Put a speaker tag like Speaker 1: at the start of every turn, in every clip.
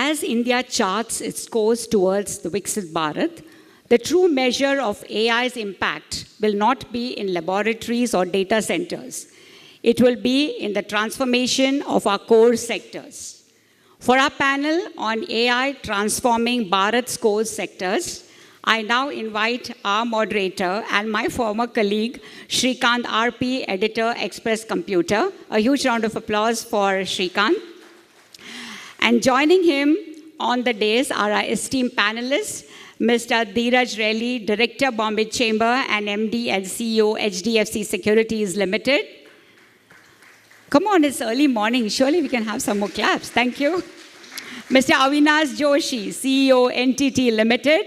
Speaker 1: As India charts its course towards the Viksit Bharat, the true measure of AI's impact will not be in laboratories or data centers. It will be in the transformation of our core sectors. For our panel on AI transforming Bharat's core sectors, I now invite our moderator and my former colleague, Shrikant RP, editor, Express Computer. A huge round of applause for Shrikant. And joining him on the dais are our esteemed panelists, Mr. Dheeraj Relly, Director, Bombay Chamber, and MD and CEO, HDFC Securities Limited. Come on, it's early morning. Surely we can have some more claps. Thank you. Mr. Avinash Joshi, CEO, NTT Limited.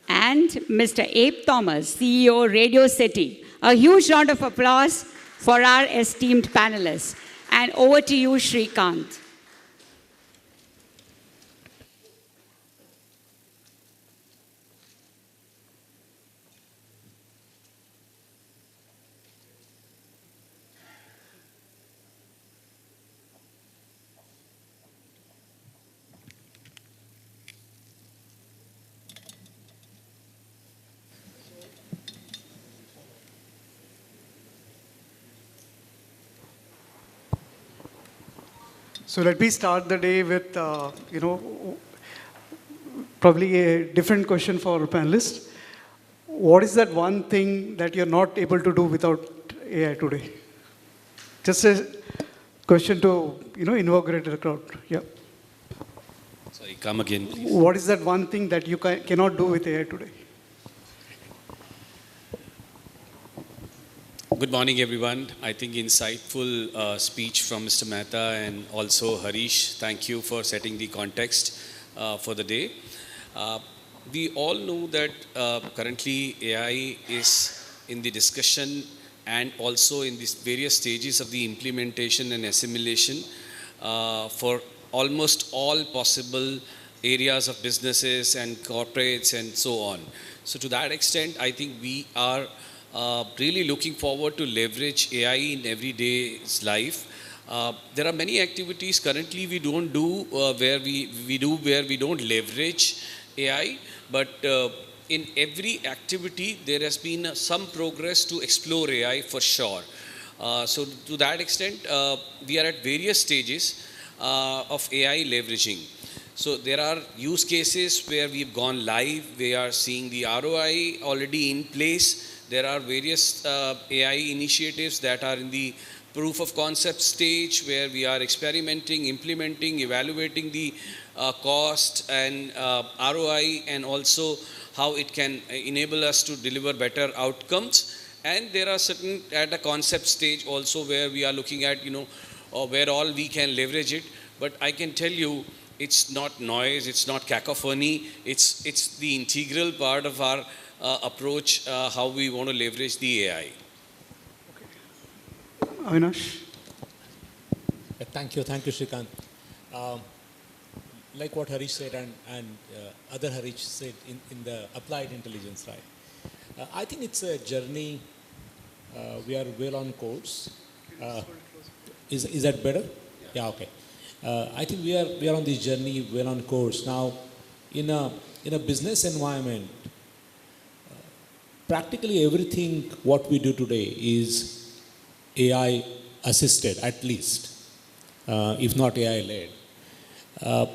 Speaker 1: And Mr. Abe Thomas, CEO, Radio City. A huge round of applause for our esteemed panelists. And over to you, Shrikant.
Speaker 2: So let me start the day with, probably a different question for our panelists. What is that one thing that you're not able to do without AI today? Just a question to, invigorate the crowd. Yeah.
Speaker 3: Sorry, come again, please.
Speaker 2: What is that one thing that you cannot do with AI today?
Speaker 3: Good morning, everyone. I think insightful speech from Mr. Mehta and also Harish. Thank you for setting the context for the day. We all know that currently AI is in the discussion and also in these various stages of the implementation and assimilation for almost all possible areas of businesses and corporates and so on. So to that extent, I think we are really looking forward to leverage AI in everyday's life. There are many activities currently we don't do where we don't leverage AI, but in every activity there has been some progress to explore AI for sure. So to that extent, we are at various stages of AI leveraging. So there are use cases where we've gone live, we are seeing the ROI already in place. There are various AI initiatives that are in the proof of concept stage where we are experimenting, implementing, evaluating the cost and ROI and also how it can enable us to deliver better outcomes. And there are certain at a concept stage also where we are looking at, where all we can leverage it. But I can tell you, it's not noise, it's not cacophony, it's the integral part of our approach, how we want to leverage the AI.
Speaker 2: Okay. Avinash?
Speaker 4: Thank you, Shrikant. Like what Harish said and other Harish said in the applied intelligence, right? I think it's a journey. We are well on course. Is that better? Yeah, okay. I think we are on this journey well on course. Now, in a business environment, practically everything what we do today is AI assisted, at least, if not AI led.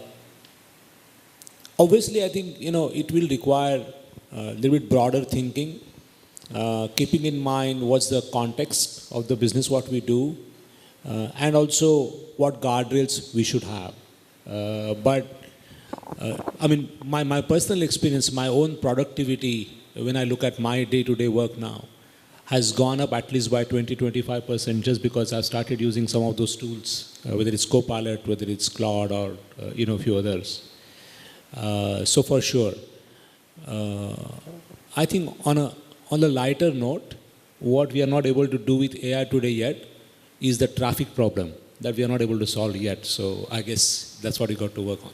Speaker 4: Obviously, I think it will require a little bit broader thinking, keeping in mind what's the context of the business what we do, and also what guardrails we should have. But I mean, my personal experience, my own productivity, when I look at my day-to-day work now, has gone up at least by 20-25% just because I've started using some of those tools, whether it's Copilot, whether it's Claude, or a few others. So for sure, I think on a lighter note, what we are not able to do with AI today yet is the traffic problem that we are not able to solve yet. So I guess that's what we got to work on.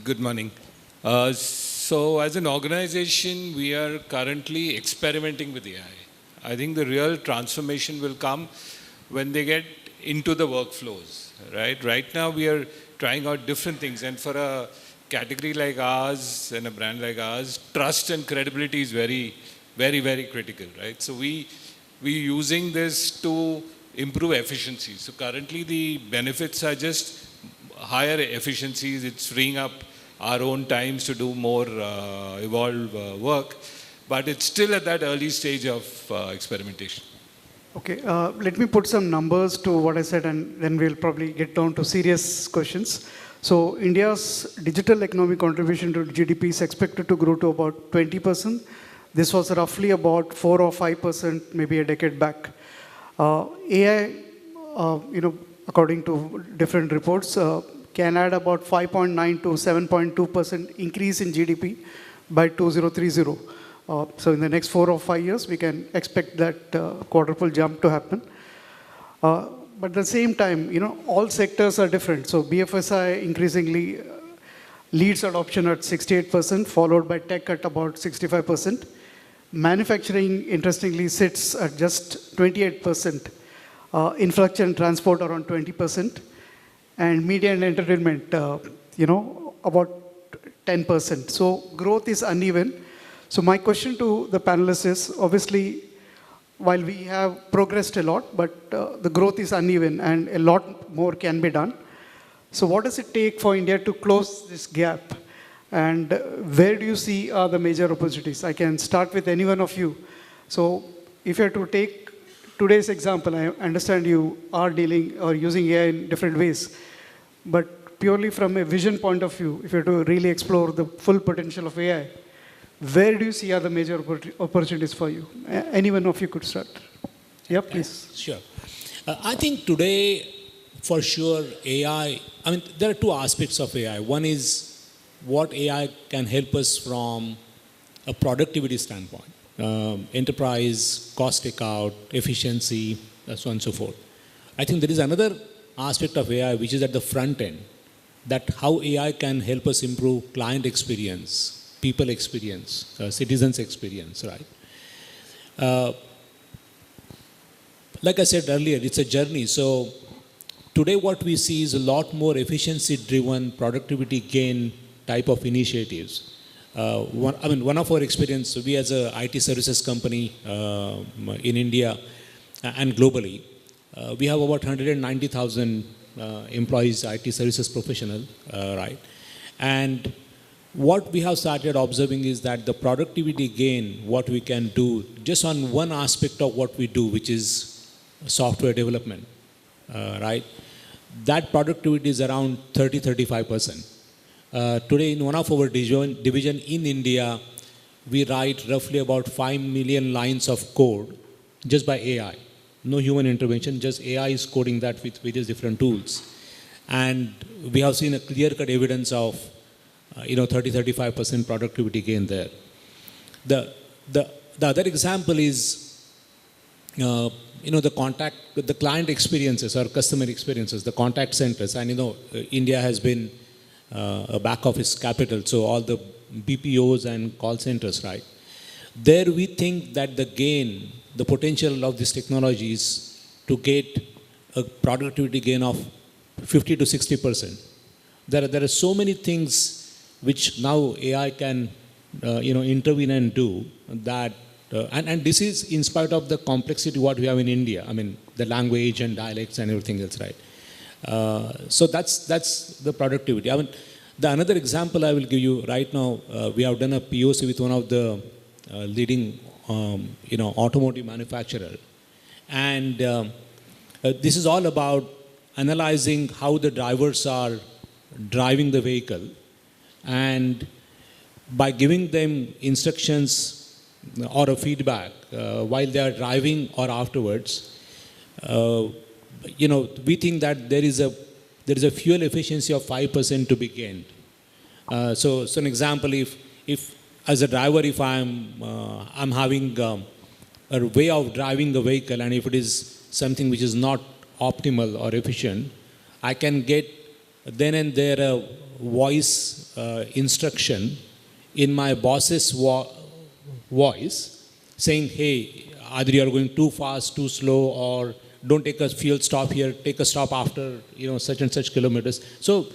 Speaker 5: Good morning. So as an organization, we are currently experimenting with AI. I think the real transformation will come when they get into the workflows, right? Right now we are trying out different things, and for a category like ours and a brand like ours, trust and credibility is very, very, very critical, right? So we're using this to improve efficiency. So currently the benefits are just higher efficiencies. It's freeing up our own times to do more evolved work, but it's still at that early stage of experimentation.
Speaker 2: Okay, let me put some numbers to what I said, and then we'll probably get down to serious questions. So India's digital economic contribution to GDP is expected to grow to about 20%. This was roughly about 4 or 5% maybe a decade back. AI, according to different reports, can add about 5.9 to 7.2% increase in GDP by 2030. So in the next 4 or 5 years, we can expect that quadruple jump to happen. But at the same time, all sectors are different. So BFSI increasingly leads adoption at 68%, followed by tech at about 65%. Manufacturing, interestingly, sits at just 28%. Infrastructure and transport around 20%. And media and entertainment, about 10%. So growth is uneven. So my question to the panelists is, obviously, while we have progressed a lot, but the growth is uneven and a lot more can be done. So what does it take for India to close this gap? And where do you see the major opportunities? I can start with any one of you. So if you have to take today's example, I understand you are dealing or using AI in different ways, but purely from a vision point of view, if you have to really explore the full potential of AI, where do you see are the major opportunities for you? Any one of you could start. Yeah, please.
Speaker 4: Sure. I think today, for sure, AI, there are two aspects of AI. One is what AI can help us from a productivity standpoint, enterprise, cost takeout, efficiency, so on and so forth. I think there is another aspect of AI which is at the front end, that how AI can help us improve client experience, people experience, citizens experience, right? Like I said earlier, it's a journey. So today what we see is a lot more efficiency-driven, productivity gain type of initiatives. One of our experience, we as a IT services company in India and globally, we have about 190,000 employees, IT services professional, right? And what we have started observing is that the productivity gain, what we can do just on one aspect of what we do, which is software development, right? That productivity is around 30-35%. Today in one of our division in India, we write roughly about 5 million lines of code just by AI. No human intervention, just AI is coding that with various different tools. And we have seen a clear-cut evidence of 30-35% productivity gain there. The other example is, the client experiences or customer experiences, the contact centers. And India has been a back office capital, so all the BPOs and call centers, right? There we think that the gain, the potential of this technology is to get a productivity gain of 50 to 60%. There are so many things which now AI can intervene and do that, and this is in spite of the complexity what we have in India. The language and dialects and everything else, right? So that's the productivity. The another example I will give you right now, we have done a POC with one of the leading automotive manufacturer, and this is all about analyzing how the drivers are driving the vehicle, and by giving them instructions or a feedback while they are driving or afterwards, we think that there is a fuel efficiency of 5% to be gained. So an example, if as a driver, if I'm having a way of driving the vehicle, and if it is something which is not optimal or efficient, I can get then and there a voice instruction in my boss's voice saying, hey, either you are going too fast, too slow, or don't take a fuel stop here, take a stop after, such and such kilometers. So,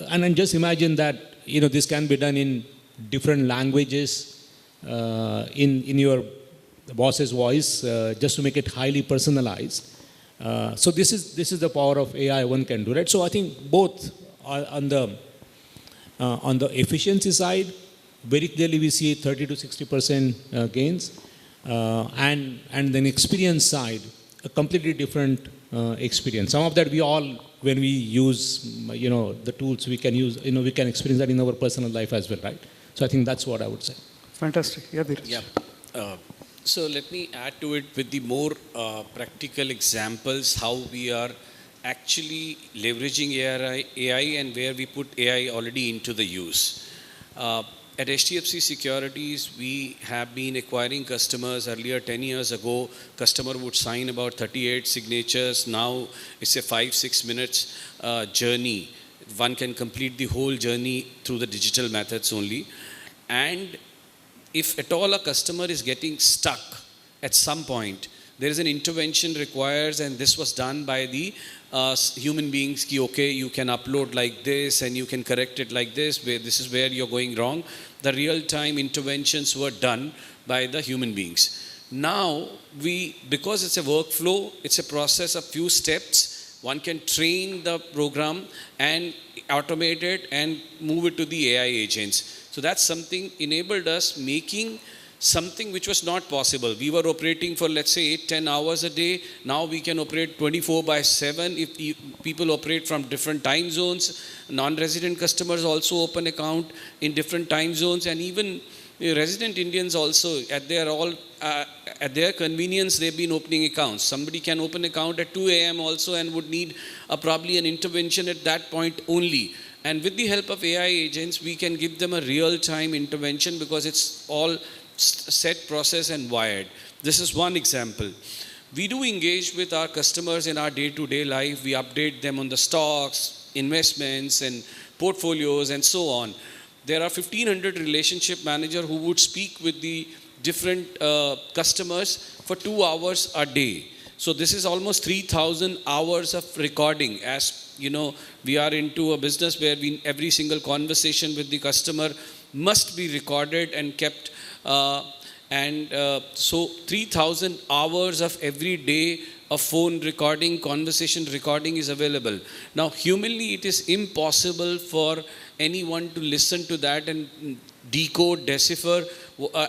Speaker 4: and then just imagine that, this can be done in different languages, in your boss's voice, just to make it highly personalized. So this is the power of AI one can do, right? So I think both are on the efficiency side, very clearly we see 30 to 60% gains, and then experience side, a completely different experience. Some of that we all, when we use the tools, we can use, we can experience that in our personal life as well, right? So I think that's what I would say.
Speaker 2: Fantastic. Yeah, Dheeraj.
Speaker 3: Yeah. So let me add to it with the more practical examples how we are actually leveraging AI and where we put AI already into the use. At HDFC Securities, we have been acquiring customers. Earlier, 10 years ago, customer would sign about 38 signatures. Now it's a 5-6 minutes journey. One can complete the whole journey through the digital methods only. And if at all a customer is getting stuck at some point, there is an intervention required, and this was done by the human beings. Ki, okay, you can upload like this and you can correct it like this, where this is where you're going wrong. The real-time interventions were done by the human beings. Now, because it's a workflow, it's a process of few steps, one can train the program and automate it and move it to the AI agents. So that's something enabled us making something which was not possible. We were operating for, let's say, 8-10 hours a day. Now we can operate 24/7 if people operate from different time zones. Non-resident customers also open account in different time zones, and even resident Indians also, at their convenience, they've been opening accounts. Somebody can open account at 2 a.m. also and would need probably an intervention at that point only. And with the help of AI agents, we can give them a real-time intervention because it's all set, process, and wired. This is one example. We do engage with our customers in our day-to-day life. We update them on the stocks, investments, and portfolios, and so on. There are 1,500 relationship managers who would speak with the different customers for 2 hours a day. So this is almost 3,000 hours of recording. As you know, we are into a business where every single conversation with the customer must be recorded and kept. So 3,000 hours of every day of phone recording, conversation recording is available. Now, humanly, it is impossible for anyone to listen to that and decode, decipher,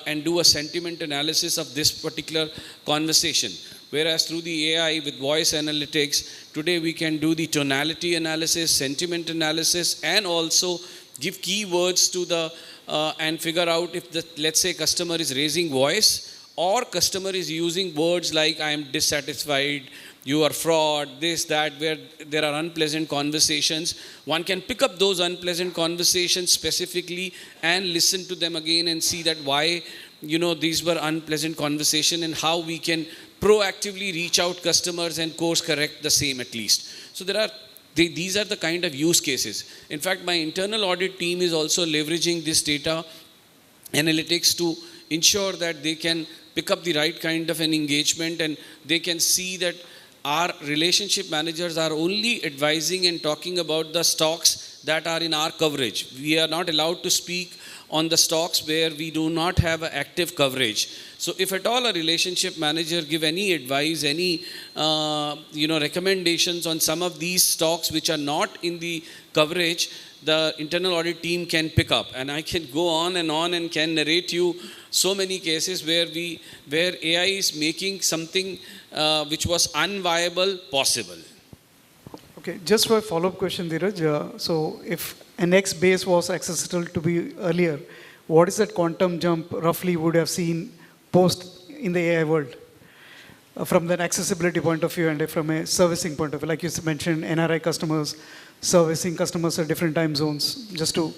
Speaker 3: and do a sentiment analysis of this particular conversation. Whereas through the AI with voice analytics, today we can do the tonality analysis, sentiment analysis, and also give keywords to the and figure out if the, let's say, customer is raising voice or customer is using words like I am dissatisfied, you are fraud, this, that, where there are unpleasant conversations. One can pick up those unpleasant conversations specifically and listen to them again and see that why, these were unpleasant conversations and how we can proactively reach out customers and course correct the same at least. So these are the kind of use cases. In fact, my internal audit team is also leveraging this data analytics to ensure that they can pick up the right kind of an engagement, and they can see that our relationship managers are only advising and talking about the stocks that are in our coverage. We are not allowed to speak on the stocks where we do not have active coverage. So if at all a relationship manager give any advice, any recommendations on some of these stocks which are not in the coverage, the internal audit team can pick up. And I can go on and can narrate you so many cases where AI is making something which was unviable possible.
Speaker 2: Okay, just for a follow-up question, Dheeraj. So if an X base was accessible to be earlier, what is that quantum jump roughly would have seen post in the AI world? From an accessibility point of view and from a servicing point of view, like you mentioned, NRI customers, servicing customers at different time zones, just to...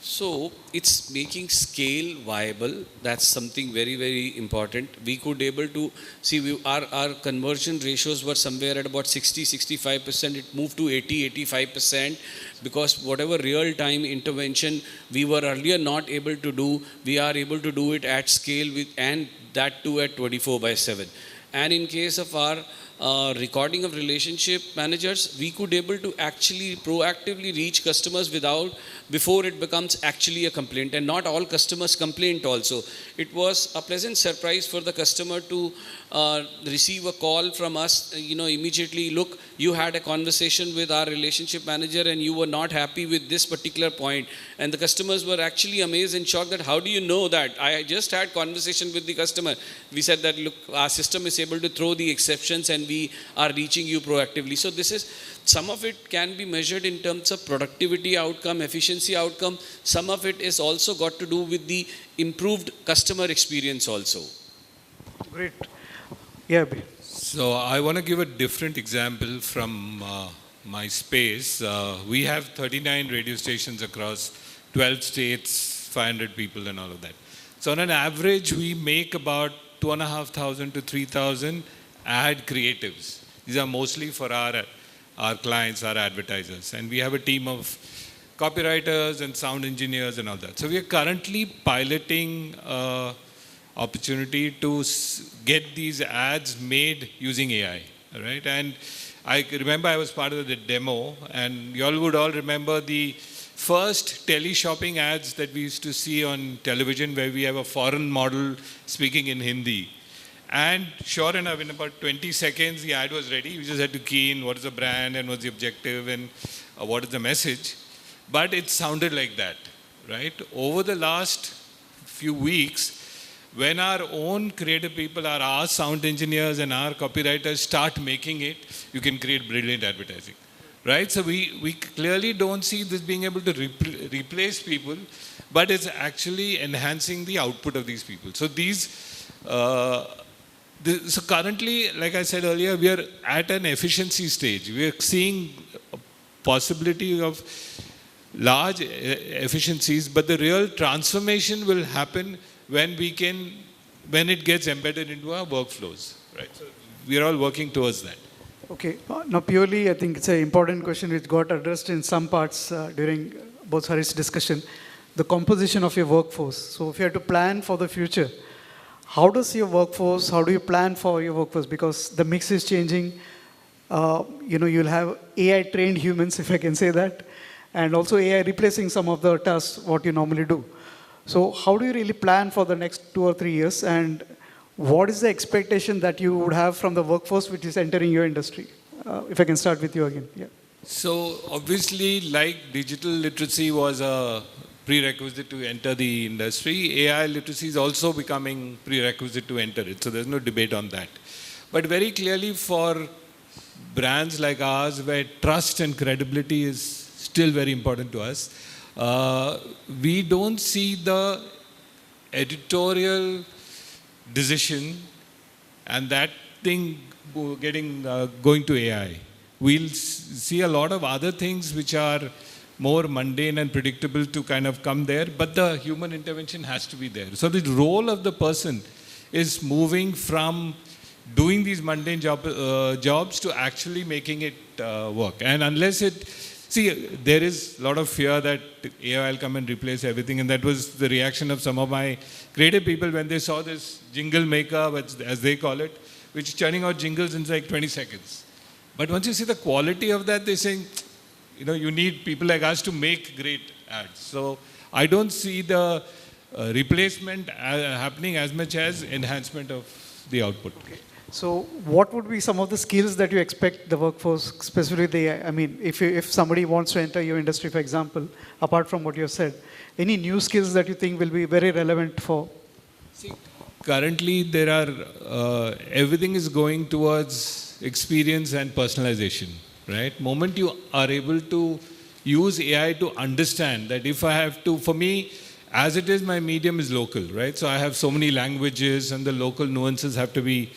Speaker 3: So it's making scale viable. That's something very, very important. We could able to see our conversion ratios were somewhere at about 60-65%. It moved to 80-85% because whatever real-time intervention we were earlier not able to do, we are able to do it at scale and that too at 24/7. And in case of our recording of relationship managers, we could able to actually proactively reach customers before it becomes actually a complaint. And not all customers complain also. It was a pleasant surprise for the customer to receive a call from us, immediately, look, you had a conversation with our relationship manager and you were not happy with this particular point. And the customers were actually amazed and shocked that, how do you know that? I just had conversation with the customer. We said that, look, our system is able to throw the exceptions and we are reaching you proactively. So some of it can be measured in terms of productivity outcome, efficiency outcome. Some of it is also got to do with the improved customer experience also.
Speaker 2: Great. Yeah, Abhi.
Speaker 5: So I want to give a different example from my space. We have 39 radio stations across 12 states, 500 people and all of that. So on an average, we make about 2,500 to 3,000 ad creatives. These are mostly for our clients, our advertisers. And we have a team of copywriters and sound engineers and all that. So we are currently piloting opportunity to get these ads made using AI, right? And I remember I was part of the demo, and you all would all remember the first tele-shopping ads that we used to see on television, where we have a foreign model speaking in Hindi. And sure enough, in about 20 seconds, the ad was ready. We just had to key in what is the brand and what's the objective and what is the message. But it sounded like that, right? Over the last few weeks, when our own creative people, our sound engineers and our copywriters start making it, you can create brilliant advertising, right? So we clearly don't see this being able to replace people, but it's actually enhancing the output of these people. So so currently, like I said earlier, we are at an efficiency stage. We are seeing a possibility of large efficiencies, but the real transformation will happen when it gets embedded into our workflows, right? So we are all working towards that.
Speaker 2: Okay. Now, purely, I think it's an important question which got addressed in some parts during both Harish's discussion, the composition of your workforce. So if you have to plan for the future, how do you plan for your workforce? Because the mix is changing. You'll have AI-trained humans, if I can say that, and also AI replacing some of the tasks, what you normally do. So how do you really plan for the next 2 or 3 years? And what is the expectation that you would have from the workforce which is entering your industry? If I can start with you again. Yeah.
Speaker 5: So obviously, like digital literacy was a prerequisite to enter the industry, AI literacy is also becoming prerequisite to enter it. So there's no debate on that. But very clearly for brands like ours, where trust and credibility is still very important to us, we don't see the editorial decision and that thing going to AI. We'll see a lot of other things which are more mundane and predictable to kind of come there, but the human intervention has to be there. So the role of the person is moving from doing these mundane jobs to actually making it work. And unless there is a lot of fear that AI will come and replace everything, and that was the reaction of some of my creative people when they saw this jingle maker, as they call it, which is churning out jingles in like 20 seconds. But once you see the quality of that, they're saying, you need people like us to make great ads. So I don't see the replacement happening as much as enhancement of the output.
Speaker 2: Okay. So what would be some of the skills that you expect the workforce, specifically if somebody wants to enter your industry, for example, apart from what you have said, any new skills that you think will be very relevant for?
Speaker 5: See, currently there are, everything is going towards experience and personalization, right? Moment you are able to use AI to understand that if I have to, for me, as it is, my medium is local, right? So I have so many languages and the local nuances have to be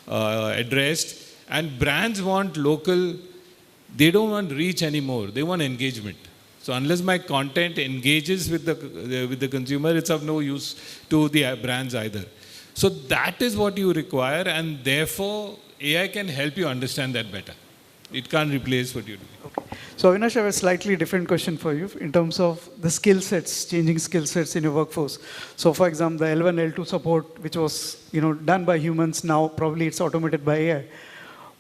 Speaker 5: addressed. And brands want local, they don't want reach anymore, they want engagement. So unless my content engages with the consumer, it's of no use to the brands either. So that is what you require, and therefore AI can help you understand that better. It can't replace what you do.
Speaker 2: Okay. So Avinash, I have a slightly different question for you in terms of the skill sets, changing skill sets in your workforce. So for example, the L1, L2 support, which was done by humans, now probably it's automated by AI.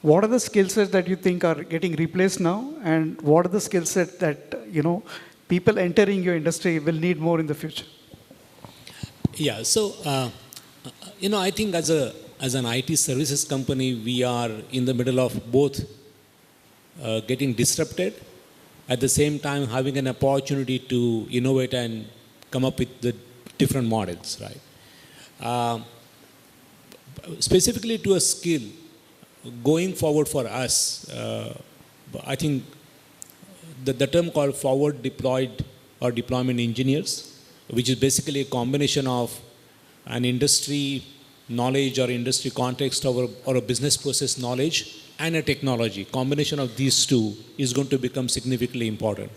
Speaker 2: What are the skill sets that you think are getting replaced now? And what are the skill sets that, people entering your industry will need more in the future?
Speaker 4: Yeah, so, I think as an IT services company, we are in the middle of both getting disrupted, at the same time having an opportunity to innovate and come up with the different models, right? Specifically to a skill, going forward for us, I think the term called forward deployed or deployment engineers, which is basically a combination of an industry knowledge or industry context or a business process knowledge and a technology. Combination of these two is going to become significantly important.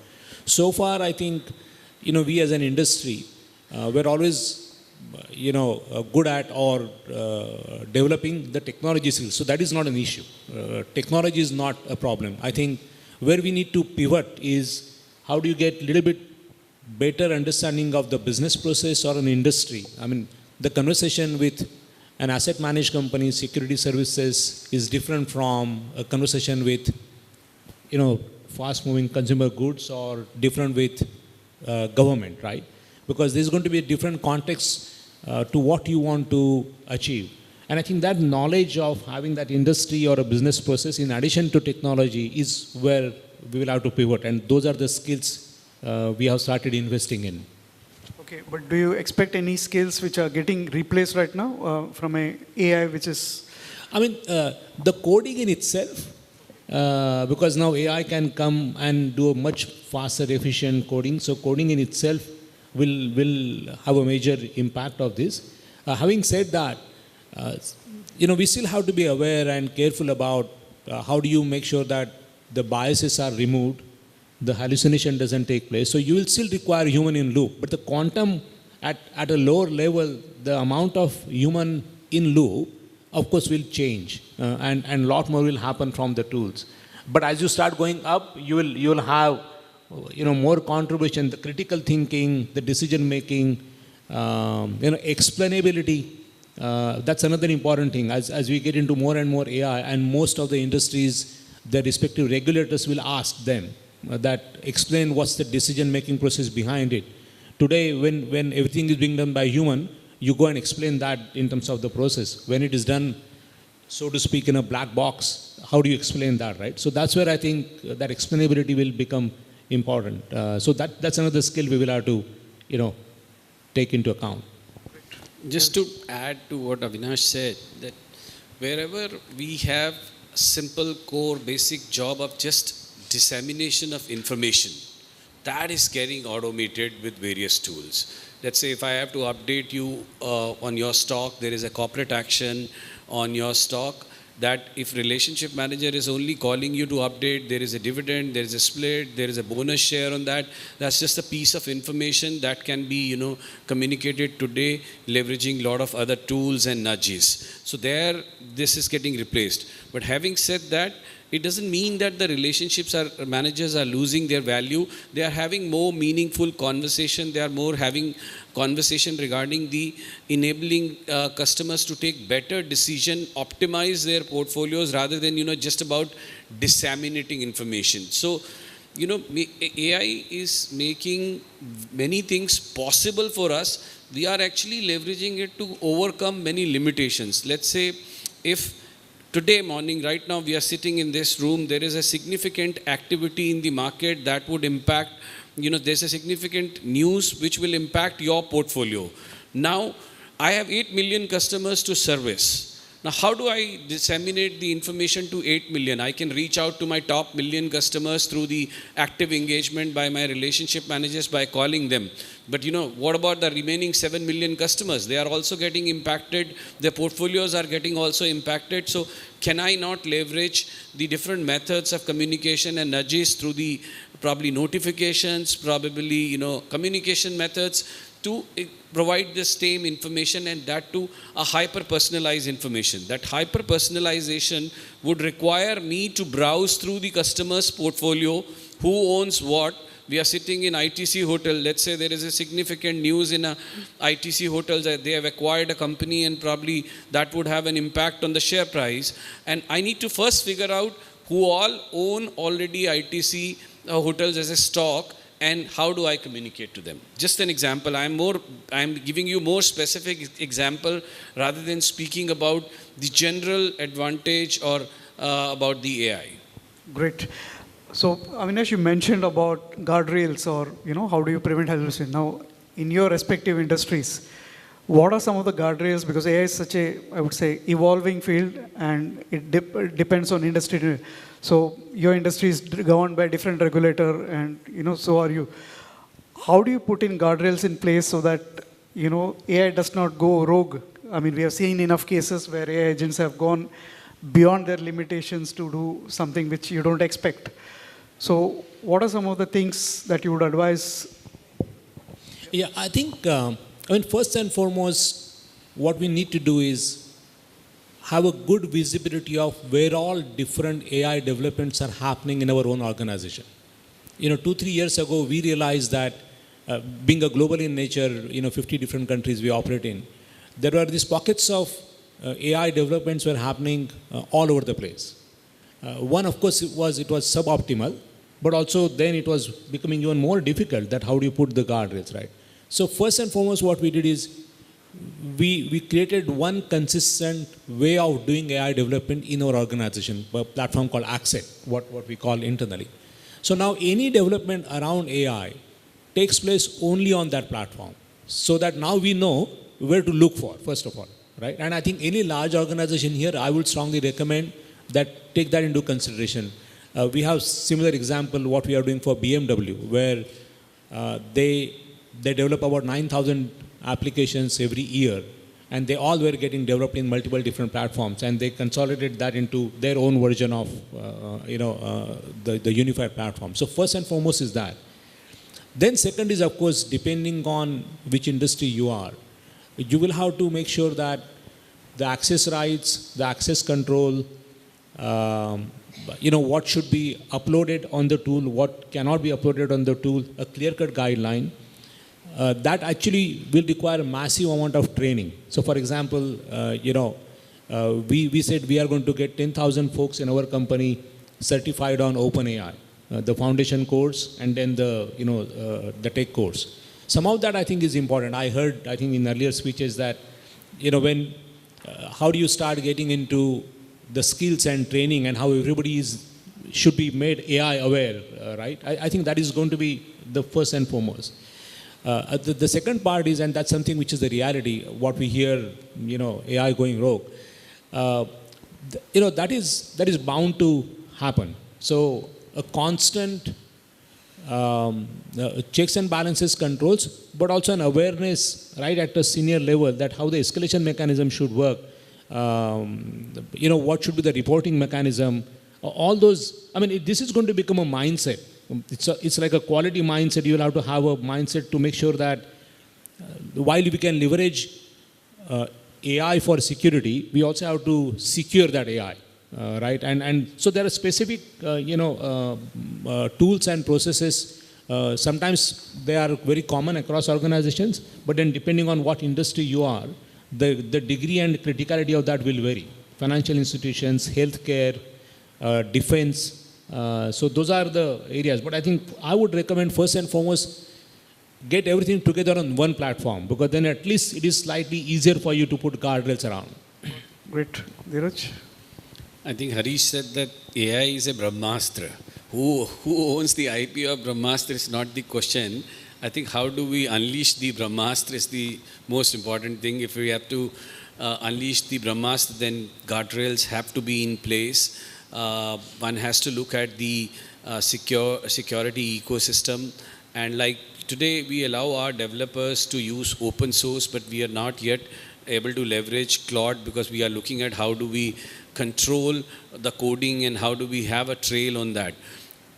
Speaker 4: So far, I think, we as an industry, we're always, good at or developing the technology skills. So that is not an issue. Technology is not a problem. I think where we need to pivot is how do you get a little bit better understanding of the business process or an industry. I mean, the conversation with an asset managed company, security services is different from a conversation with, fast moving consumer goods or different with government, right? Because there's going to be a different context to what you want to achieve. And I think that knowledge of having that industry or a business process in addition to technology is where we will have to pivot. And those are the skills we have started investing in.
Speaker 2: Okay, but do you expect any skills which are getting replaced right now from a AI, which is?
Speaker 4: I mean, the coding in itself, because now AI can come and do a much faster, efficient coding. So coding in itself will have a major impact of this. Having said that, we still have to be aware and careful about how do you make sure that the biases are removed, the hallucination doesn't take place. So you will still require human in loop, but the quantum at a lower level, the amount of human in loop, of course, will change, and a lot more will happen from the tools. But as you start going up, you will have more contribution, the critical thinking, the decision making, explainability. That's another important thing. As we get into more and more AI, and most of the industries, the respective regulators will ask them that explain what's the decision-making process behind it. Today, when everything is being done by human, you go and explain that in terms of the process. When it is done, so to speak, in a black box, how do you explain that, right? So that's where I think that explainability will become important. So that's another skill we will have to, take into account.
Speaker 3: Just to add to what Avinash said, that wherever we have simple core basic job of just dissemination of information, that is getting automated with various tools. Let's say if I have to update you on your stock, there is a corporate action on your stock, that if relationship manager is only calling you to update, there is a dividend, there is a split, there is a bonus share on that, that's just a piece of information that can be, communicated today, leveraging a lot of other tools and nudges. So there, this is getting replaced. But having said that, it doesn't mean that the managers are losing their value. They are having more meaningful conversation. They are more having conversation regarding the enabling customers to take better decision, optimize their portfolios rather than, just about disseminating information. So, AI is making many things possible for us. We are actually leveraging it to overcome many limitations. Let's say if today morning, right now, we are sitting in this room, there is a significant activity in the market that would impact, there's a significant news which will impact your portfolio. Now, I have 8 million customers to service. Now, how do I disseminate the information to 8 million? I can reach out to my top million customers through the active engagement by my relationship managers by calling them. But what about the remaining 7 million customers? They are also getting impacted. Their portfolios are getting also impacted. So can I not leverage the different methods of communication and nudges through the probably notifications, probably, communication methods to provide the same information, and that to a hyper-personalized information. That hyper-personalization would require me to browse through the customer's portfolio who owns what. We are sitting in ITC hotel. Let's say there is a significant news in a ITC hotel that they have acquired a company and probably that would have an impact on the share price. And I need to first figure out who all own already ITC hotels as a stock and how do I communicate to them. Just an example. I'm giving you more specific example rather than speaking about the general advantage or about the AI.
Speaker 2: Great. So, Avinash, you mentioned about guardrails or, how do you prevent hallucination? Now, in your respective industries, what are some of the guardrails? Because AI is such a, I would say, evolving field and it depends on industry. So, your industry is governed by different regulator and, so are you. How do you put in guardrails in place so that, AI does not go rogue? I mean, we have seen enough cases where AI agents have gone beyond their limitations to do something which you don't expect. So what are some of the things that you would advise?
Speaker 4: Yeah, I think, first and foremost, what we need to do is have a good visibility of where all different AI developments are happening in our own organization. 2-3 years ago, we realized that being a global in nature, 50 different countries we operate in, there were these pockets of AI developments were happening all over the place. One, of course, it was suboptimal, but also then it was becoming even more difficult that how do you put the guardrails, right? So first and foremost, what we did is we created one consistent way of doing AI development in our organization, a platform called Accent, what we call internally. So now any development around AI takes place only on that platform, so that now we know where to look for, first of all, right? And I think any large organization here, I would strongly recommend that take that into consideration. We have similar example what we are doing for BMW, where they develop about 9,000 applications every year, and they all were getting developed in multiple different platforms, and they consolidated that into their own version of the unified platform. So first and foremost is that. Then second is, of course, depending on which industry you are, you will have to make sure that the access rights, the access control, what should be uploaded on the tool, what cannot be uploaded on the tool, a clear-cut guideline. That actually will require a massive amount of training. So for example, we said we are going to get 10,000 folks in our company certified on OpenAI, the foundation course and then the tech course. Some of that I think is important. I heard, I think in earlier speeches that, how do you start getting into the skills and training and how everybody should be made AI aware, right? I think that is going to be the first and foremost. The second part is, and that's something which is the reality, what we hear, AI going rogue, that is bound to happen. So a constant checks and balances controls, but also an awareness right at a senior level that how the escalation mechanism should work, what should be the reporting mechanism, all those, this is going to become a mindset. It's like a quality mindset. You will have to have a mindset to make sure that while we can leverage AI for security, we also have to secure that AI, right? And so there are specific, tools and processes. Sometimes they are very common across organizations, but then depending on what industry you are, the degree and criticality of that will vary. Financial institutions, healthcare, defense. So those are the areas. But I think I would recommend first and foremost, get everything together on one platform, because then at least it is slightly easier for you to put guardrails around.
Speaker 2: Great. Dheeraj?
Speaker 3: I think Harish said that AI is a Brahmastra. Who owns the IP of Brahmastra is not the question. I think how do we unleash the Brahmastra is the most important thing. If we have to unleash the Brahmastra, then guardrails have to be in place. One has to look at the security ecosystem, and like today we allow our developers to use open source, but we are not yet able to leverage Claude because we are looking at how do we control the coding and how do we have a trail on that.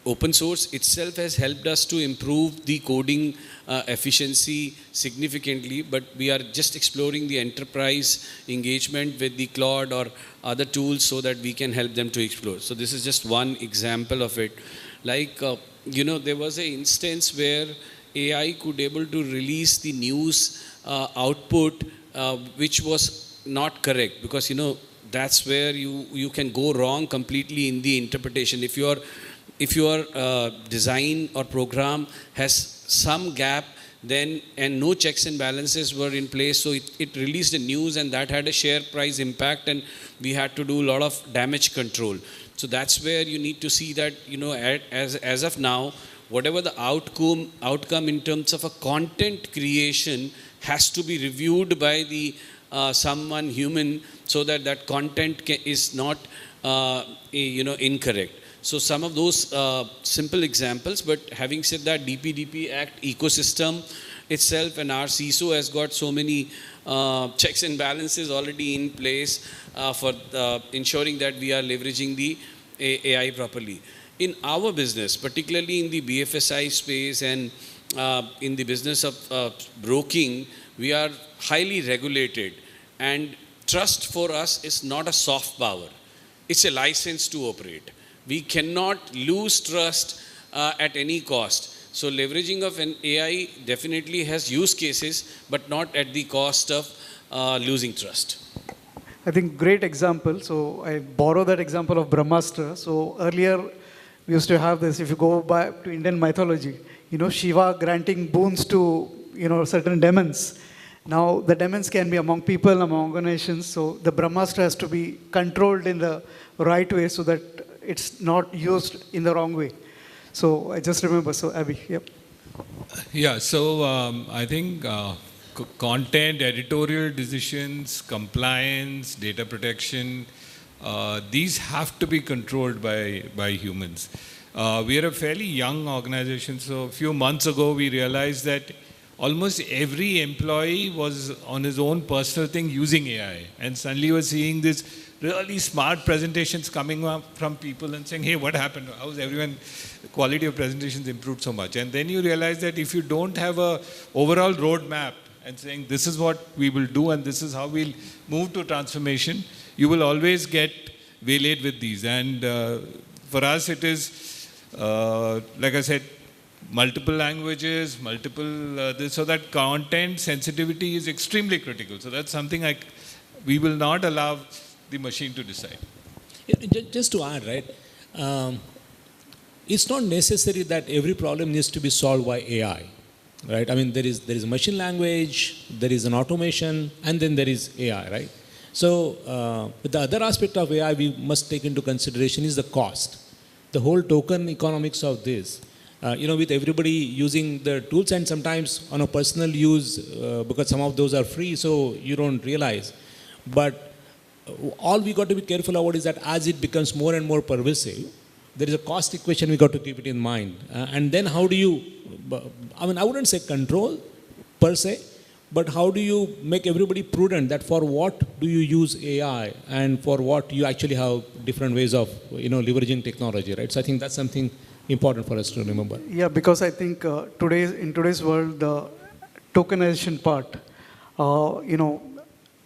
Speaker 3: Open source itself has helped us to improve the coding efficiency significantly, but we are just exploring the enterprise engagement with the Claude or other tools so that we can help them to explore. So this is just one example of it. Like, there was an instance where AI could able to release the news output which was not correct, because that's where you can go wrong completely in the interpretation. If your design or program has some gap, then and no checks and balances were in place, so it released the news, and that had a share price impact, and we had to do a lot of damage control. So that's where you need to see that, as of now, whatever the outcome in terms of a content creation has to be reviewed by the someone human, so that content is not incorrect. So some of those simple examples, but having said that, DPDP Act ecosystem itself and our CISO has got so many checks and balances already in place for ensuring that we are leveraging the AI properly. In our business, particularly in the BFSI space and in the business of broking, we are highly regulated, and trust for us is not a soft power. It's a license to operate. We cannot lose trust at any cost. So leveraging of an AI definitely has use cases, but not at the cost of losing trust.
Speaker 2: I think great example. So I borrow that example of Brahmastra. So earlier we used to have this, if you go back to Indian mythology, Shiva granting boons to, certain demons. Now the demons can be among people, among organizations. So the Brahmastra has to be controlled in the right way so that it's not used in the wrong way. So I just remember, so Abhi, yep.
Speaker 5: Yeah, so I think content, editorial decisions, compliance, data protection, these have to be controlled by humans. We are a fairly young organization, so a few months ago we realized that almost every employee was on his own personal thing using AI, and suddenly we're seeing this really smart presentations coming up from people and saying, hey, what happened? How's everyone, the quality of presentations improved so much? And then you realize that if you don't have a overall roadmap and saying this is what we will do and this is how we'll move to transformation, you will always get waylaid with these. And for us it is, like I said, multiple languages, so that content sensitivity is extremely critical. So that's something we will not allow the machine to decide.
Speaker 4: Just to add, right, it's not necessary that every problem needs to be solved by AI, right? I mean, there is machine language, there is an automation, and then there is AI, right? So the other aspect of AI we must take into consideration is the cost. The whole token economics of this, with everybody using the tools, and sometimes on a personal use, because some of those are free, so you don't realize. But all we got to be careful about is that as it becomes more and more pervasive, there is a cost equation we got to keep it in mind. And then how do you, I wouldn't say control per se, but how do you make everybody prudent that for what do you use AI and for what you actually have different ways of, leveraging technology, right? So I think that's something important for us to remember.
Speaker 2: Yeah, because I think in today's world, the tokenization part,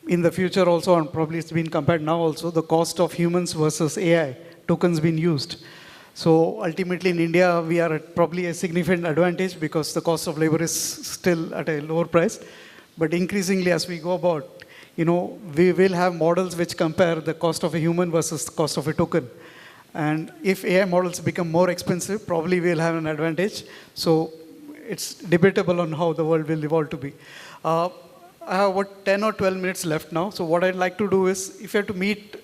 Speaker 2: in the future also, and probably it's been compared now also, the cost of humans versus AI, tokens being used. So ultimately in India, we are at probably a significant advantage because the cost of labor is still at a lower price. But increasingly as we go about, we will have models which compare the cost of a human versus the cost of a token. And if AI models become more expensive, probably we'll have an advantage. So it's debatable on how the world will evolve to be. I have about 10 or 12 minutes left now. So what I'd like to do is, if you have to meet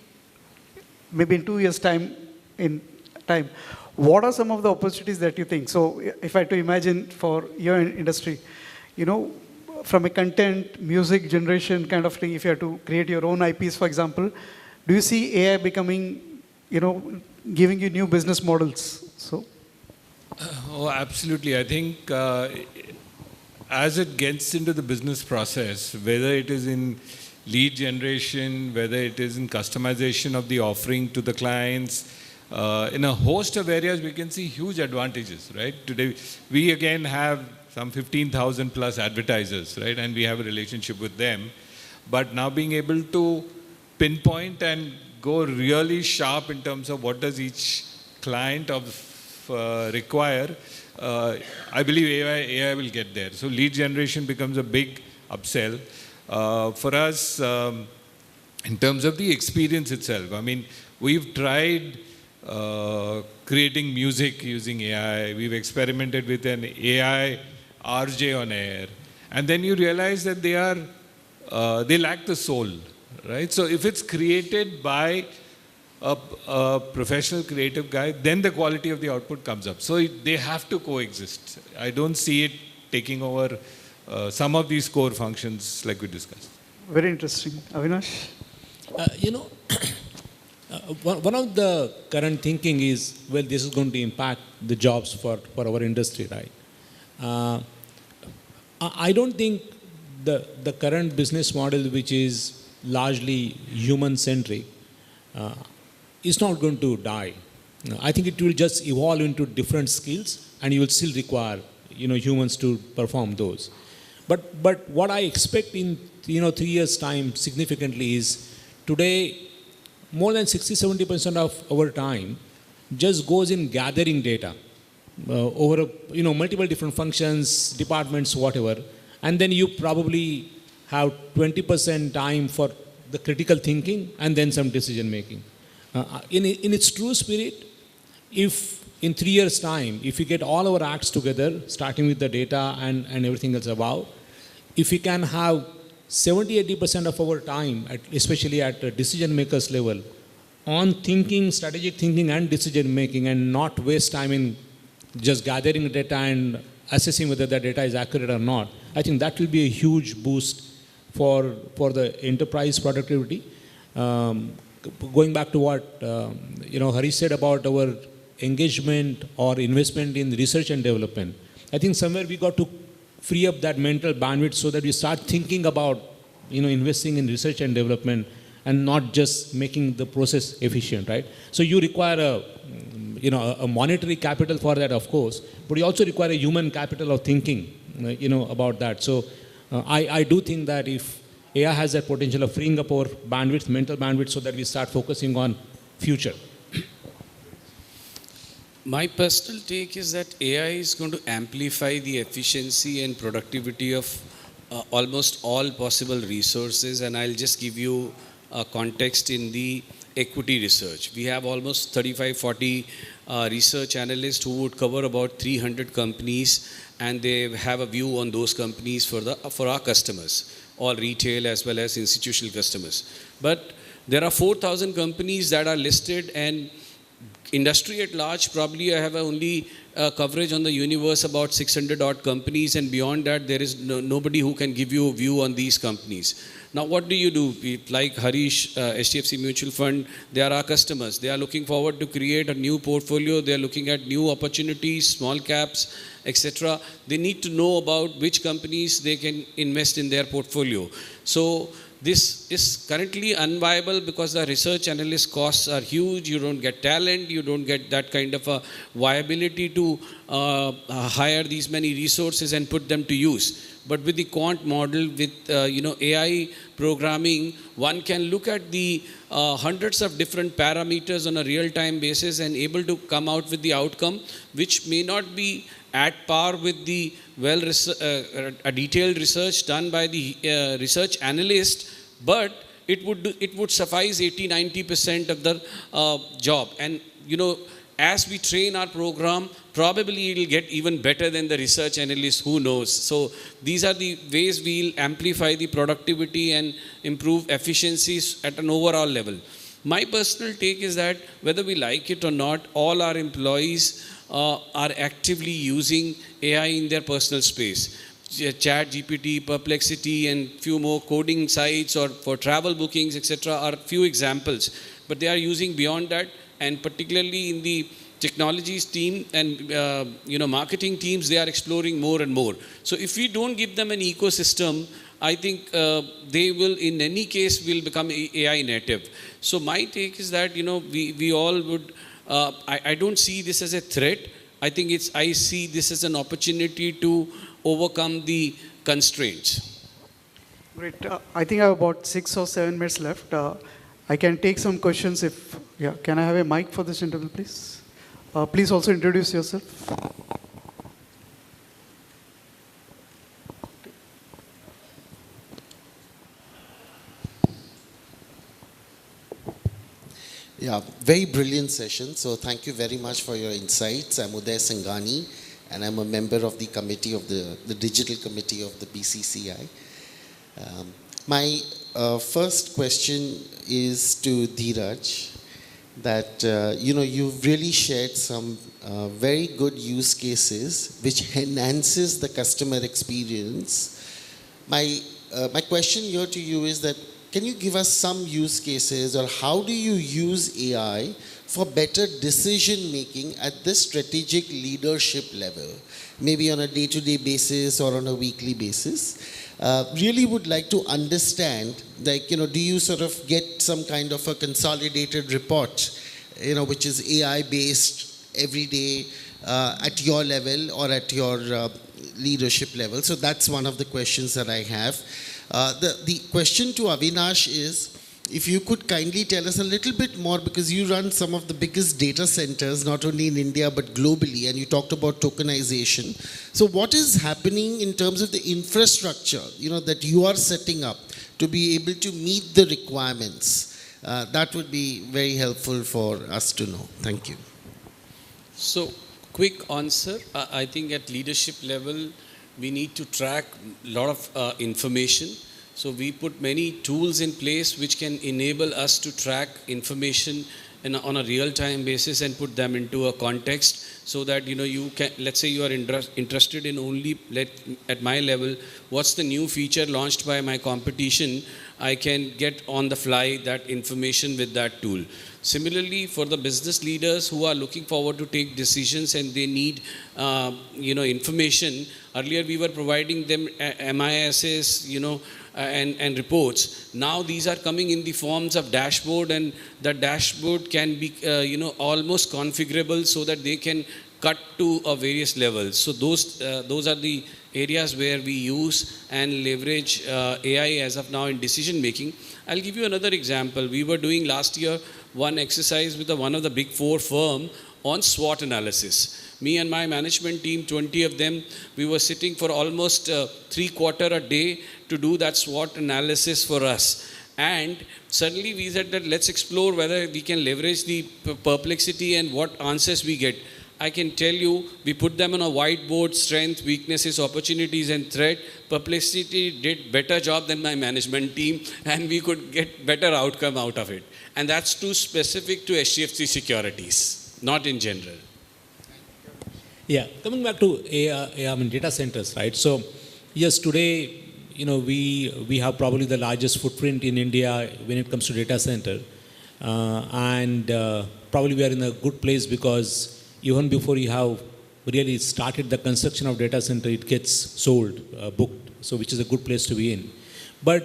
Speaker 2: maybe in 2 years' time, what are some of the opportunities that you think? So if I had to imagine for your industry, from a content, music generation kind of thing, if you have to create your own IPs, for example, do you see AI becoming, giving you new business models? So.
Speaker 5: Oh, absolutely. I think as it gets into the business process, whether it is in lead generation, whether it is in customization of the offering to the clients, in a host of areas, we can see huge advantages, right? Today, we again have some 15,000 plus advertisers, right? And we have a relationship with them. But now being able to pinpoint and go really sharp in terms of what does each client of require, I believe AI will get there. So lead generation becomes a big upsell. For us, in terms of the experience itself, I mean, we've tried creating music using AI. We've experimented with an AI RJ on air. And then you realize that they lack the soul, right? So if it's created by a professional creative guy, then the quality of the output comes up. So they have to coexist. I don't see it taking over some of these core functions like we discussed.
Speaker 2: Very interesting. Avinash?
Speaker 4: You know, one of the current thinking is, well, this is going to impact the jobs for our industry, right? I don't think the current business model, which is largely human-centric, is not going to die. I think it will just evolve into different skills, and you will still require, humans to perform those. But what I expect in 3 years' time significantly is, today more than 60-70% of our time just goes in gathering data over multiple different functions, departments, whatever, and then you probably have 20% time for the critical thinking and then some decision making. In its true spirit, if in 3 years' time, if we get all our acts together, starting with the data and everything else above, if we can have 70-80% of our time, especially at the decision makers level, on thinking, strategic thinking and decision making, and not waste time in just gathering data and assessing whether the data is accurate or not, I think that will be a huge boost for the enterprise productivity. Going back to what Harish said about our engagement or investment in research and development, I think somewhere we got to free up that mental bandwidth so that we start thinking about investing in research and development and not just making the process efficient, right? So you require a monetary capital for that, of course, but you also require a human capital of thinking, about that. So I do think that if AI has that potential of freeing up our bandwidth, mental bandwidth, so that we start focusing on future.
Speaker 3: My personal take is that AI is going to amplify the efficiency and productivity of almost all possible resources, and I'll just give you a context in the equity research. We have almost 35-40 research analysts who would cover about 300 companies, and they have a view on those companies for our customers, all retail as well as institutional customers. But there are 4,000 companies that are listed, and industry at large, probably I have only coverage on the universe about 600 odd companies, and beyond that there is nobody who can give you a view on these companies. Now what do? Like Harish, HDFC Mutual Fund, they are our customers. They are looking forward to create a new portfolio. They are looking at new opportunities, small caps, etc. They need to know about which companies they can invest in their portfolio. So this is currently unviable because the research analyst costs are huge. You don't get talent. You don't get that kind of a viability to hire these many resources and put them to use. But with the quant model, with AI programming, one can look at the hundreds of different parameters on a real-time basis and able to come out with the outcome, which may not be at par with the a detailed research done by the research analyst, but it would suffice 80-90% of the job. And as we train our program, probably it will get even better than the research analyst, who knows. So these are the ways we'll amplify the productivity and improve efficiencies at an overall level. My personal take is that whether we like it or not, all our employees are actively using AI in their personal space. Chat GPT, Perplexity, and few more coding sites or for travel bookings, etc. are few examples. But they are using beyond that, and particularly in the technologies team and marketing teams, they are exploring more and more. So if we don't give them an ecosystem, I think they will, in any case, will become AI native. So my take is that we all would. I don't see this as a threat. I see this as an opportunity to overcome the constraints.
Speaker 2: Great. I think I have about 6 or 7 minutes left. I can take some questions if, can I have a mic for this interview, please? Please also introduce yourself.
Speaker 6: Yeah, very brilliant session. So thank you very much for your insights. I'm Uday Singhani, and I'm a member of the committee of the digital committee of the BCCI. My first question is to Dheeraj, that you've really shared some very good use cases which enhances the customer experience. My question here to you is that, can you give us some use cases, or how do you use AI for better decision making at this strategic leadership level, maybe on a day-to-day basis or on a weekly basis? Really would like to understand, do you sort of get some kind of a consolidated report, which is AI based every day at your level or at your leadership level? So that's one of the questions that I have. The question to Avinash is, if you could kindly tell us a little bit more, because you run some of the biggest data centers, not only in India, but globally, and you talked about tokenization. So what is happening in terms of the infrastructure, that you are setting up to be able to meet the requirements? That would be very helpful for us to know. Thank you.
Speaker 3: So, quick answer. I think at leadership level, we need to track a lot of information. So we put many tools in place which can enable us to track information on a real-time basis and put them into a context, so that you can, let's say you are interested in only, at my level, what's the new feature launched by my competition, I can get on the fly that information with that tool. Similarly, for the business leaders who are looking forward to take decisions and they need information, earlier we were providing them MISs, and reports. Now these are coming in the forms of dashboard, and the dashboard can be almost configurable so that they can cut to various levels. So those are the areas where we use and leverage AI as of now in decision making. I'll give you another example. We were doing last year one exercise with one of the big 4 firm on SWOT analysis. Me and my management team, 20 of them, we were sitting for almost 3/4 a day to do that SWOT analysis for us. And suddenly we said that let's explore whether we can leverage the perplexity and what answers we get. I can tell you, we put them on a whiteboard: strength, weaknesses, opportunities, and threat. Perplexity did better job than my management team, and we could get better outcome out of it. And that's too specific to HDFC Securities, not in general.
Speaker 4: Yeah, coming back to AI, data centers, right? So, yes, today, we have probably the largest footprint in India when it comes to data center. And probably we are in a good place, because even before you have really started the construction of data center, it gets sold, booked, so which is a good place to be in. But,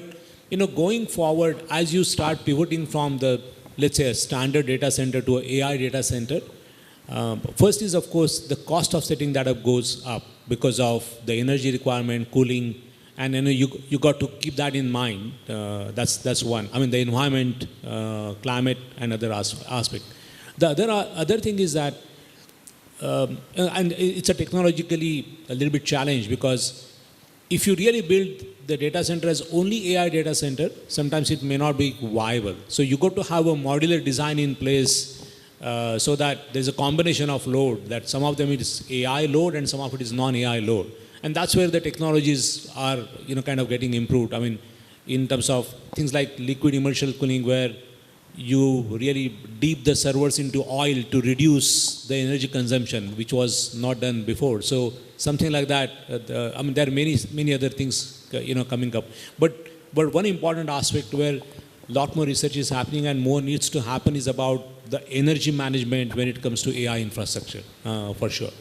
Speaker 4: going forward, as you start pivoting from the, let's say, a standard data center to an AI data center, first is, of course, the cost of setting that up goes up because of the energy requirement, cooling, and you got to keep that in mind. That's one. The environment, climate, and other aspect. The other thing is that, and it's a technologically a little bit challenged, because if you really build the data center as only AI data center, sometimes it may not be viable. So you got to have a modular design in place, so that there's a combination of load, that some of them is AI load and some of it is non-AI load. And that's where the technologies are, kind of getting improved. In terms of things like liquid immersion cooling, where you really deep the servers into oil to reduce the energy consumption, which was not done before. So something like that. There are many other things, coming up. But one important aspect where a lot more research is happening and more needs to happen is about the energy management when it comes to AI infrastructure, for sure.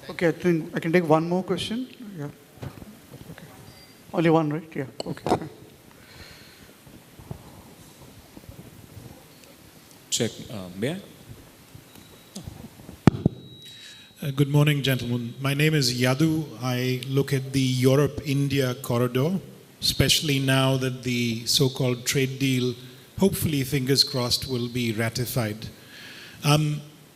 Speaker 2: Okay, I think I can take one more question. Yeah. Okay. Only one, right? Yeah. Okay.
Speaker 7: Check. May I?
Speaker 8: Good morning, gentlemen. My name is Yadu. I look at the Europe-India corridor, especially now that the so-called trade deal, hopefully, fingers crossed, will be ratified.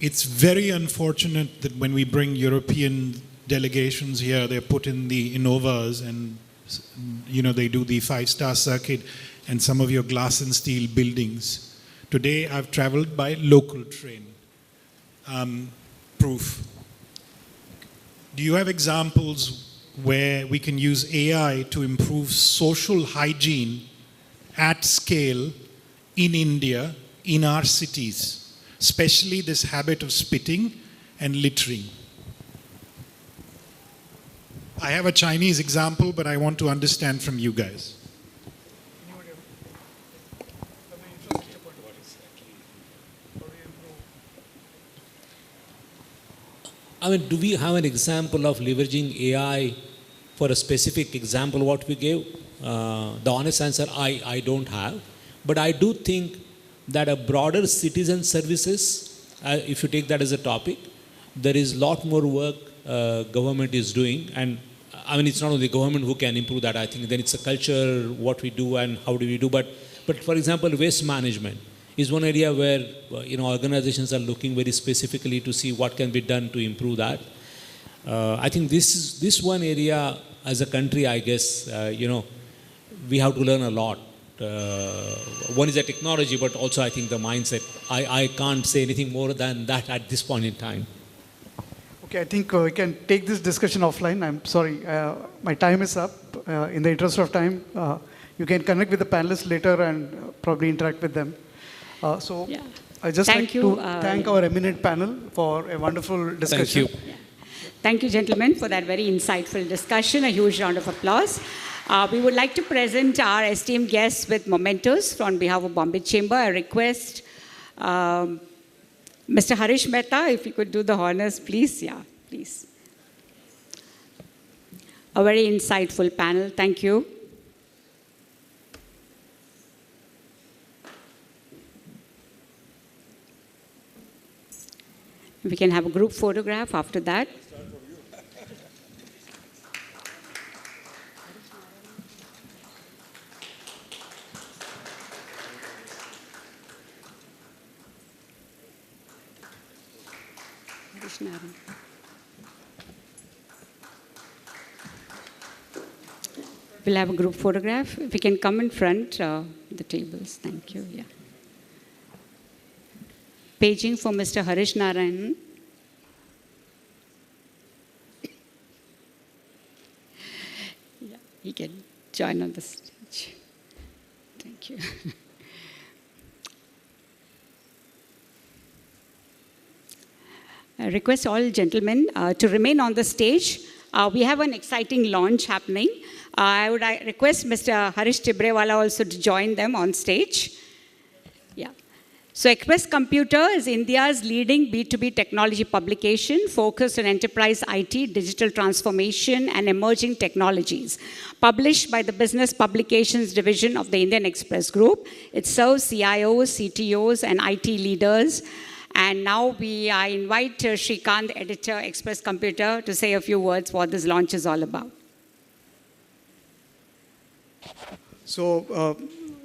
Speaker 8: it's very unfortunate that when we bring European delegations here, they're put in the Innovas and they do the five-star circuit and some of your glass and steel buildings. Today, I've traveled by local train. Proof. Do you have examples where we can use AI to improve social hygiene at scale in India, in our cities, especially this habit of spitting and littering? I have a Chinese example, but I want to understand from you guys.
Speaker 4: I mean, do we have an example of leveraging AI for a specific example what we gave? The honest answer, I don't have. But I do think that a broader citizen services, if you take that as a topic, there is a lot more work government is doing. And I mean, it's not only government who can improve that. I think then it's a culture, what we do and how do we do. But for example, waste management is one area where organizations are looking very specifically to see what can be done to improve that. I think this one area as a country, I guess, we have to learn a lot. One is the technology, but also I think the mindset. I can't say anything more than that at this point in time.
Speaker 2: Okay, I think we can take this discussion offline. I'm sorry, my time is up. In the interest of time, you can connect with the panelists later and probably interact with them.
Speaker 1: Yeah.
Speaker 2: I just
Speaker 1: Thank
Speaker 2: like
Speaker 1: you,
Speaker 2: to thank our eminent panel for a wonderful discussion.
Speaker 3: Thank you.
Speaker 1: Yeah. Thank you, gentlemen, for that very insightful discussion. A huge round of applause. We would like to present our esteemed guests with mementos on behalf of Bombay Chamber. I request Mr. Harish Mehta, if you could do the honors, please. Yeah, please. A very insightful panel. Thank you. We can have a group photograph after that. We'll have a group photograph. If we can come in front, the tables. Thank you. Yeah. Paging for Mr. Harish Narayan. Yeah, he can join on the stage. Thank you. I request all gentlemen to remain on the stage. We have an exciting launch happening. I would request Mr. Harish Tibrewala also to join them on stage. Yeah. So Express Computer is India's leading B2B technology publication focused on enterprise IT, digital transformation, and emerging technologies. Published by the Business Publications Division of the Indian Express Group, it serves CIOs, CTOs, and IT leaders. And now I invite Shrikant, editor, Express Computer, to say a few words what this launch is all about.
Speaker 2: So,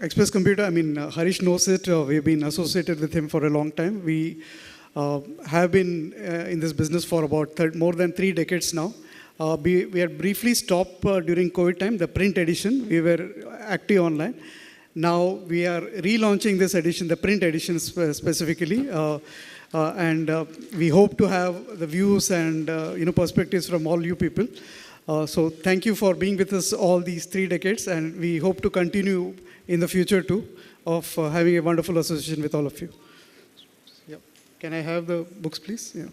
Speaker 2: Express Computer, Harish knows it. We've been associated with him for a long time. We have been in this business for about more than 3 decades now. We had briefly stopped during COVID time, the print edition. We were active online. Now we are relaunching this edition, the print edition specifically. And we hope to have the views and perspectives from all you people. So thank you for being with us all these 3 decades, and we hope to continue in the future too, of having a wonderful association with all of you. Yeah. Can I have the books, please? Yeah.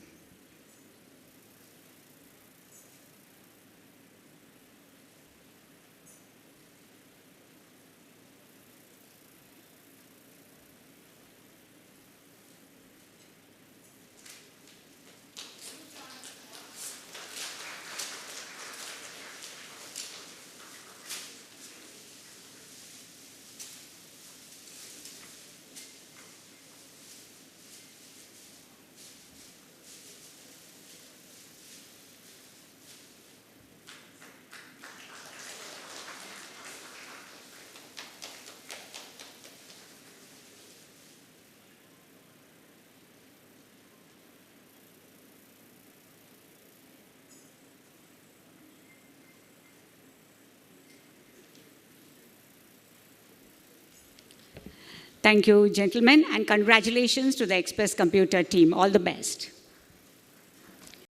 Speaker 1: Thank you, gentlemen, and congratulations to the Express Computer team. All the best.